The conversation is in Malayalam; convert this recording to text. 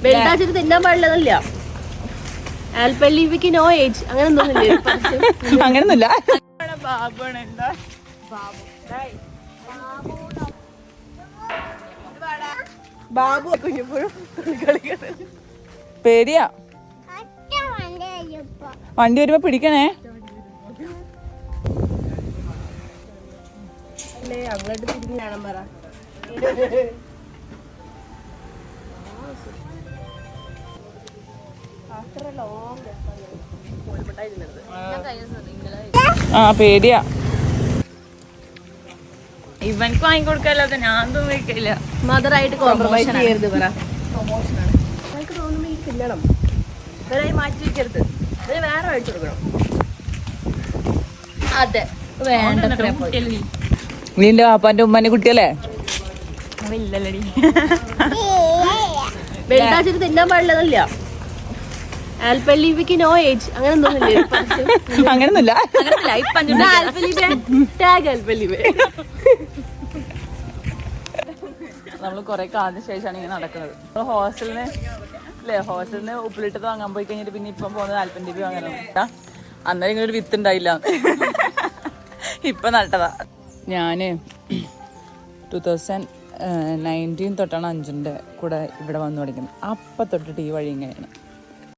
വെൽട്ടാച്ചിട്ട് തിന്നാൻ പാടില്ലെന്നില്ല. ആൽപ്പല്ലിക്ക് നോ ഏജ് അങ്ങനെ അങ്ങനൊന്നുമില്ല. ബാബു കുഞ്ഞിപ്പോഴും പേടിയാ. വണ്ടി വരുമ്പോ പിടിക്കണേ. അങ്ങോട്ട് തിരിഞ്ഞ് കാണാൻ പറ. പേടിയാ. ഇവൻക്ക് വാങ്ങിക്കൊടുക്കല്ലാതെ ഞാൻ തോന്നിക്കില്ല. മദറായിട്ട് കോംപ്രമൈസ് ചെയ്യരുത് പറ. നമുക്ക് തോന്നുമ്പോ ഈ തിന്നണം. ഇവരായി മാറ്റി വെക്കരുത്. ഇതിന് വേറെ മേടിച്ചു കൊടുക്കണം. അതെ വേണ്ട. നിന്റെ പാപ്പാന്റെ ഉമ്മാന്റെ കുട്ടിയല്ലേ? വെൽട്ടാച്ചിട്ട് തിന്നാൻ പാടില്ലെന്നില്ല. ആൽപ്പല്ലിക്ക് നോ ഏജ് അങ്ങനെ അങ്ങനൊന്നുമില്ല. നമ്മള് കൊറേ കാലത്തിന് ശേഷമാണ് ഇങ്ങനെ നടക്കുന്നത്. ഹോസ്റ്റലിന് ഉപ്പിലിട്ടത് വാങ്ങാൻ പോയി കഴിഞ്ഞിട്ട് പിന്നെ ഇപ്പം പോകുന്നത് ആൽപ്പല്ലിക്ക് വാങ്ങാനാണ്. അന്നേരം ഇങ്ങനെ ഒരു വിത്ത് ഉണ്ടായില്ല. ഇപ്പൊ നട്ടതാ. ഞാന് 2019 തൊട്ടാണ് അഞ്ചിന്റെ കൂടെ ഇവിടെ വന്നു പഠിക്കുന്നത്. അപ്പൊ തൊട്ടിട്ട് ഈ വഴി ഇങ്ങനെയാണ്.